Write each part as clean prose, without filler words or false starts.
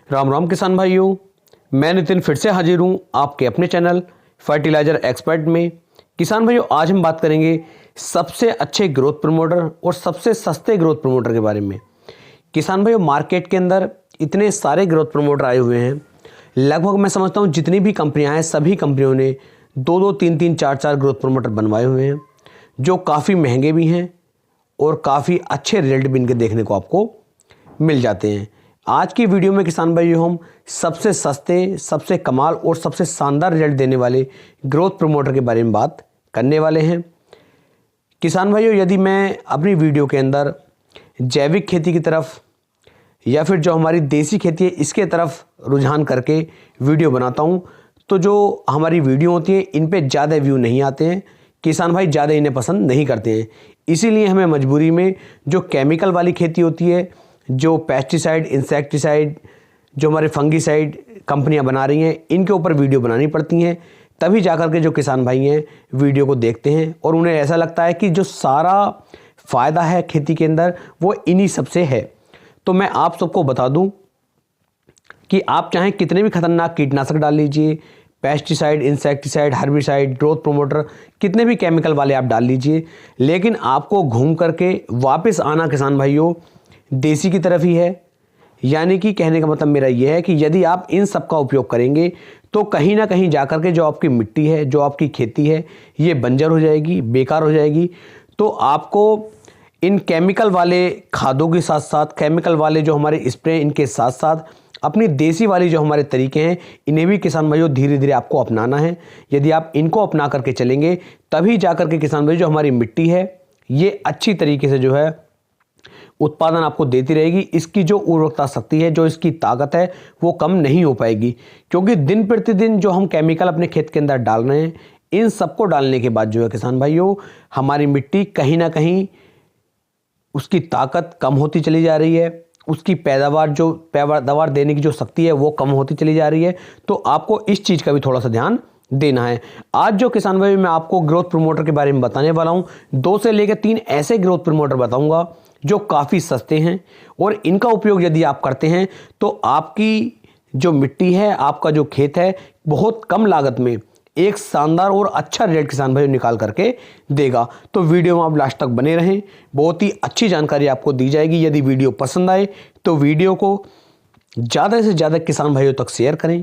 राम राम किसान भाइयों, मैं नितिन फिर से हाजिर हूँ आपके अपने चैनल फर्टिलाइजर एक्सपर्ट में। किसान भाइयों, आज हम बात करेंगे सबसे अच्छे ग्रोथ प्रमोटर और सबसे सस्ते ग्रोथ प्रमोटर के बारे में। किसान भाइयों, मार्केट के अंदर इतने सारे ग्रोथ प्रमोटर आए हुए हैं, लगभग मैं समझता हूँ जितनी भी कंपनियाँ हैं सभी कंपनियों ने 2-2, 3-3, 4-4 ग्रोथ प्रमोटर बनवाए हुए हैं, जो काफ़ी महंगे भी हैं और काफ़ी अच्छे रिजल्ट भी इनके देखने को आपको मिल जाते हैं। आज की वीडियो में किसान भाइयों हम सबसे सस्ते, सबसे कमाल और सबसे शानदार रिजल्ट देने वाले ग्रोथ प्रमोटर के बारे में बात करने वाले हैं। किसान भाइयों, यदि मैं अपनी वीडियो के अंदर जैविक खेती की तरफ या फिर जो हमारी देसी खेती है इसके तरफ रुझान करके वीडियो बनाता हूं, तो जो हमारी वीडियो होती है इन पे ज़्यादा व्यू नहीं आते हैं। किसान भाई ज़्यादा इन्हें पसंद नहीं करते हैं, इसीलिए हमें मजबूरी में जो केमिकल वाली खेती होती है, जो पेस्टिसाइड, इंसेक्टिसाइड, जो हमारे फंगीसाइड कंपनियां बना रही हैं, इनके ऊपर वीडियो बनानी पड़ती हैं। तभी जाकर के जो किसान भाई हैं वीडियो को देखते हैं और उन्हें ऐसा लगता है कि जो सारा फ़ायदा है खेती के अंदर वो इन्हीं सबसे है। तो मैं आप सबको बता दूं कि आप चाहें कितने भी खतरनाक कीटनाशक डाल लीजिए, pesticide, insecticide, herbicide, growth promoter, कितने भी केमिकल वाले आप डाल लीजिए, लेकिन आपको घूम करके वापस आना किसान भाइयों देसी की तरफ ही है। यानी कि कहने का मतलब मेरा यह है कि यदि आप इन सब का उपयोग करेंगे तो कहीं ना कहीं जाकर के जो आपकी मिट्टी है, जो आपकी खेती है, ये बंजर हो जाएगी, बेकार हो जाएगी। तो आपको इन केमिकल वाले खादों के साथ साथ, केमिकल वाले जो हमारे स्प्रे, इनके साथ साथ अपनी देसी वाली जो हमारे तरीके हैं इन्हें भी किसान भाइयों धीरे धीरे आपको अपनाना है। यदि आप इनको अपना करके चलेंगे तभी जाकर के किसान भाइयों जो हमारी मिट्टी है ये अच्छी तरीके से जो है उत्पादन आपको देती रहेगी। इसकी जो उर्वरकता शक्ति है, जो इसकी ताकत है, वो कम नहीं हो पाएगी, क्योंकि दिन प्रतिदिन जो हम केमिकल अपने खेत के अंदर डाल रहे हैं, इन सबको डालने के बाद जो है किसान भाइयों हमारी मिट्टी कहीं ना कहीं उसकी ताकत कम होती चली जा रही है, उसकी पैदावार देने की जो शक्ति है वो कम होती चली जा रही है। तो आपको इस चीज़ का भी थोड़ा सा ध्यान देना है। आज जो किसान भाई मैं आपको ग्रोथ प्रमोटर के बारे में बताने वाला हूं, 2 से लेकर 3 ऐसे ग्रोथ प्रमोटर बताऊंगा जो काफ़ी सस्ते हैं और इनका उपयोग यदि आप करते हैं तो आपकी जो मिट्टी है, आपका जो खेत है, बहुत कम लागत में एक शानदार और अच्छा रिजल्ट किसान भाई निकाल करके देगा। तो वीडियो में आप लास्ट तक बने रहें, बहुत ही अच्छी जानकारी आपको दी जाएगी। यदि वीडियो पसंद आए तो वीडियो को ज़्यादा से ज़्यादा किसान भाइयों तक शेयर करें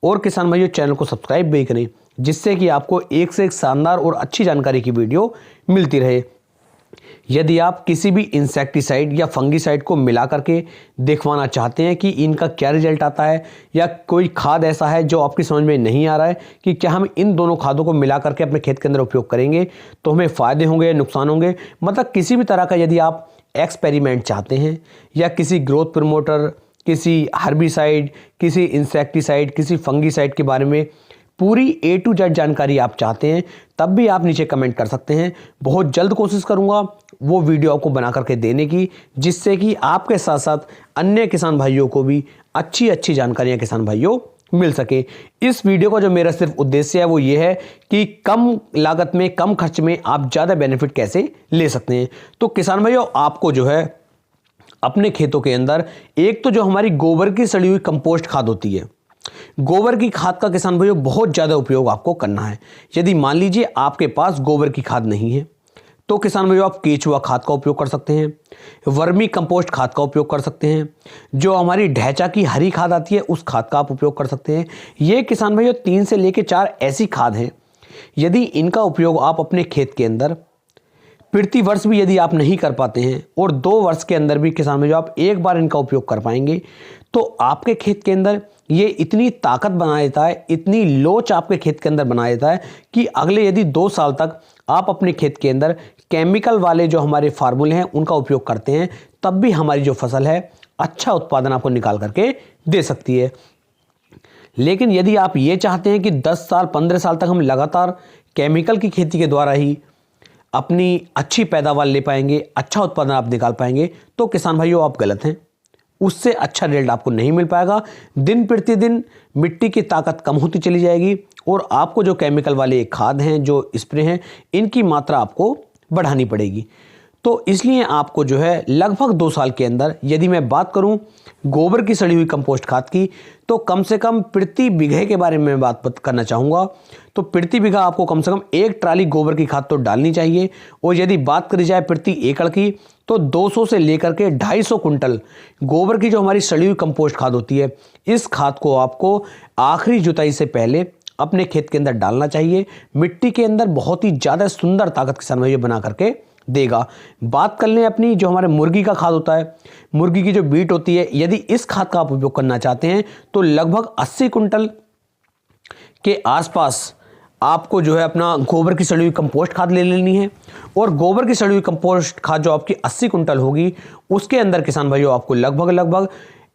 और किसान भाइयों चैनल को सब्सक्राइब भी करें, जिससे कि आपको एक से एक शानदार और अच्छी जानकारी की वीडियो मिलती रहे। यदि आप किसी भी इंसेक्टिसाइड या फंगीसाइड को मिला करके देखवाना चाहते हैं कि इनका क्या रिजल्ट आता है, या कोई खाद ऐसा है जो आपकी समझ में नहीं आ रहा है कि क्या हम इन दोनों खादों को मिला करके अपने खेत के अंदर उपयोग करेंगे तो हमें फ़ायदे होंगे या नुकसान होंगे, मतलब किसी भी तरह का यदि आप एक्सपेरिमेंट चाहते हैं या किसी ग्रोथ प्रमोटर, किसी हर्बिसाइड, किसी इंसेक्टिसाइड, किसी फंगीसाइड के बारे में पूरी A to Z जानकारी आप चाहते हैं, तब भी आप नीचे कमेंट कर सकते हैं। बहुत जल्द कोशिश करूंगा वो वीडियो आपको बना करके देने की, जिससे कि आपके साथ साथ अन्य किसान भाइयों को भी अच्छी अच्छी जानकारियां किसान भाइयों मिल सके। इस वीडियो का जो मेरा सिर्फ उद्देश्य है वो ये है कि कम लागत में, कम खर्च में आप ज़्यादा बेनिफिट कैसे ले सकते हैं। तो किसान भाइयों आपको जो है अपने खेतों के अंदर एक तो जो हमारी गोबर की सड़ी हुई कंपोस्ट खाद होती है, गोबर की खाद का किसान भाइयों बहुत ज़्यादा उपयोग आपको करना है। यदि मान लीजिए आपके पास गोबर की खाद नहीं है तो किसान भाइयों आप केचुआ खाद का उपयोग कर सकते हैं, वर्मी कंपोस्ट खाद का उपयोग कर सकते हैं, जो हमारी ढैंचा की हरी खाद आती है उस खाद का आप उपयोग कर सकते हैं। ये किसान भाइयों 3 से लेकर 4 ऐसी खाद हैं, यदि इनका उपयोग आप अपने खेत के अंदर प्रति वर्ष भी यदि आप नहीं कर पाते हैं और 2 वर्ष के अंदर भी किसान भाइयों आप एक बार इनका उपयोग कर पाएंगे, तो आपके खेत के अंदर ये इतनी ताकत बना देता है, इतनी लोच आपके खेत के अंदर बना देता है कि अगले यदि 2 साल तक आप अपने खेत के अंदर केमिकल वाले जो हमारे फार्मूले हैं उनका उपयोग करते हैं, तब भी हमारी जो फसल है अच्छा उत्पादन आपको निकाल करके दे सकती है। लेकिन यदि आप ये चाहते हैं कि 10 साल 15 साल तक हम लगातार केमिकल की खेती के द्वारा ही अपनी अच्छी पैदावार ले पाएंगे, अच्छा उत्पादन आप निकाल पाएंगे, तो किसान भाइयों आप गलत हैं। उससे अच्छा रिजल्ट आपको नहीं मिल पाएगा। दिन प्रतिदिन मिट्टी की ताकत कम होती चली जाएगी और आपको जो केमिकल वाले खाद हैं, जो स्प्रे हैं, इनकी मात्रा आपको बढ़ानी पड़ेगी। तो इसलिए आपको जो है लगभग 2 साल के अंदर, यदि मैं बात करूं गोबर की सड़ी हुई कंपोस्ट खाद की, तो कम से कम प्रति बीघे के बारे में मैं बात करना चाहूँगा। तो प्रति बीघा आपको कम से कम 1 ट्राली गोबर की खाद तो डालनी चाहिए। और यदि बात करी जाए प्रति एकड़ की, तो 200 से लेकर के 250 कुंटल गोबर की जो हमारी सड़ी हुई कंपोस्ट खाद होती है, इस खाद को आपको आखिरी जुताई से पहले अपने खेत के अंदर डालना चाहिए। मिट्टी के अंदर बहुत ही ज़्यादा सुंदर ताकत किसान भाइयों बना करके देगा। बात कर लें अपनी जो हमारे मुर्गी का खाद होता है, मुर्गी की जो बीट होती है, यदि इस खाद का आप उपयोग करना चाहते हैं तो लगभग 80 कुंटल के आसपास आपको जो है अपना गोबर की सड़ी हुई कंपोस्ट खाद ले लेनी है। और गोबर की सड़ी हुई कंपोस्ट खाद जो आपकी 80 कुंटल होगी, उसके अंदर किसान भाइयों आपको लगभग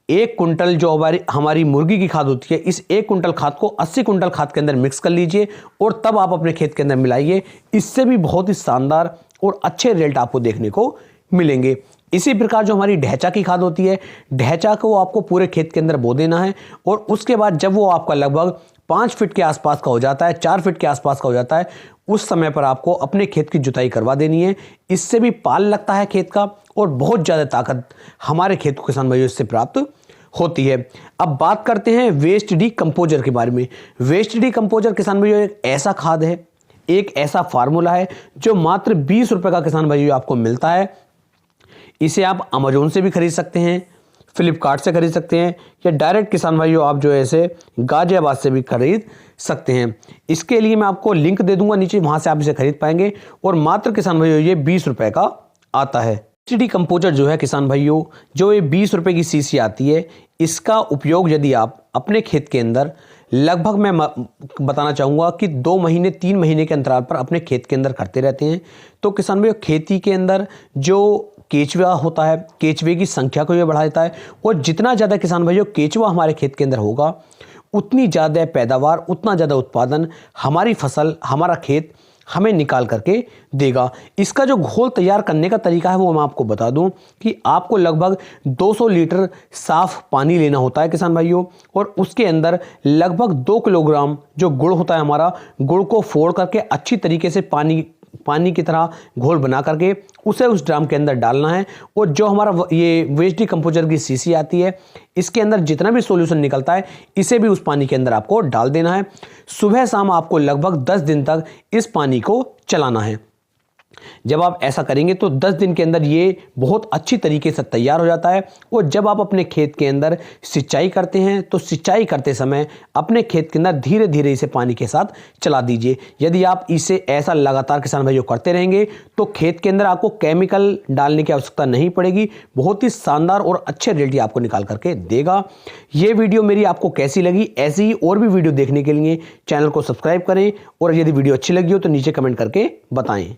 1 कुंटल जो हमारी मुर्गी की खाद होती है, इस 1 कुंटल खाद को 80 कुंटल खाद के अंदर मिक्स कर लीजिए और तब आप अपने खेत के अंदर मिलाइए। इससे भी बहुत ही शानदार और अच्छे रिजल्ट आपको देखने को मिलेंगे। इसी प्रकार जो हमारी ढैंचा की खाद होती है, ढैंचा को आपको पूरे खेत के अंदर बो देना है। और उसके बाद जब वो आपका लगभग 5 फीट के आसपास का हो जाता है, 4 फीट के आसपास का हो जाता है, उस समय पर आपको अपने खेत की जुताई करवा देनी है। इससे भी पाल लगता है खेत का और बहुत ज़्यादा ताकत हमारे खेत को किसान भाइयों इससे प्राप्त होती है। अब बात करते हैं वेस्ट डीकंपोजर के बारे में। वेस्ट डीकंपोजर किसान भाइयों एक ऐसा खाद है, एक ऐसा फार्मूला है जो मात्र 20 रुपए का किसान भाइयों आपको मिलता है। इसे आप अमेजोन से भी खरीद सकते हैं, फ्लिपकार्ट से खरीद सकते हैं, या डायरेक्ट किसान भाइयों आप जो है इसे गाजियाबाद से भी खरीद सकते हैं। इसके लिए मैं आपको लिंक दे दूंगा नीचे, वहां से आप इसे खरीद पाएंगे। और मात्र किसान भाइयों ये 20 रुपए का आता है। डीकंपोजर जो है किसान भाइयों, जो ये 20 रुपए की सीसी आती है, इसका उपयोग यदि आप अपने खेत के अंदर लगभग मैं बताना चाहूँगा कि 2 महीने 3 महीने के अंतराल पर अपने खेत के अंदर करते रहते हैं, तो किसान भाइयों खेती के अंदर जो केचुआ होता है, केचुए की संख्या को यह बढ़ा देता है। और जितना ज़्यादा किसान भाइयों केचुआ हमारे खेत के अंदर होगा, उतनी ज़्यादा पैदावार, उतना ज़्यादा उत्पादन हमारी फसल, हमारा खेत हमें निकाल करके देगा। इसका जो घोल तैयार करने का तरीका है वो मैं आपको बता दूं कि आपको लगभग 200 लीटर साफ पानी लेना होता है किसान भाइयों, और उसके अंदर लगभग 2 किलोग्राम जो गुड़ होता है हमारा, गुड़ को फोड़ करके अच्छी तरीके से पानी की तरह घोल बना करके उसे उस ड्राम के अंदर डालना है। और जो हमारा ये वेस्ट डीकंपोजर की सीसी आती है, इसके अंदर जितना भी सॉल्यूशन निकलता है, इसे भी उस पानी के अंदर आपको डाल देना है। सुबह शाम आपको लगभग 10 दिन तक इस पानी को चलाना है। जब आप ऐसा करेंगे तो 10 दिन के अंदर ये बहुत अच्छी तरीके से तैयार हो जाता है। और जब आप अपने खेत के अंदर सिंचाई करते हैं, तो सिंचाई करते समय अपने खेत के अंदर धीरे धीरे इसे पानी के साथ चला दीजिए। यदि आप इसे ऐसा लगातार किसान भाइयों करते रहेंगे, तो खेत के अंदर आपको केमिकल डालने की आवश्यकता नहीं पड़ेगी। बहुत ही शानदार और अच्छे रिजल्ट आपको निकाल करके देगा। ये वीडियो मेरी आपको कैसी लगी, ऐसी ही और भी वीडियो देखने के लिए चैनल को सब्सक्राइब करें, और यदि वीडियो अच्छी लगी हो तो नीचे कमेंट करके बताएं।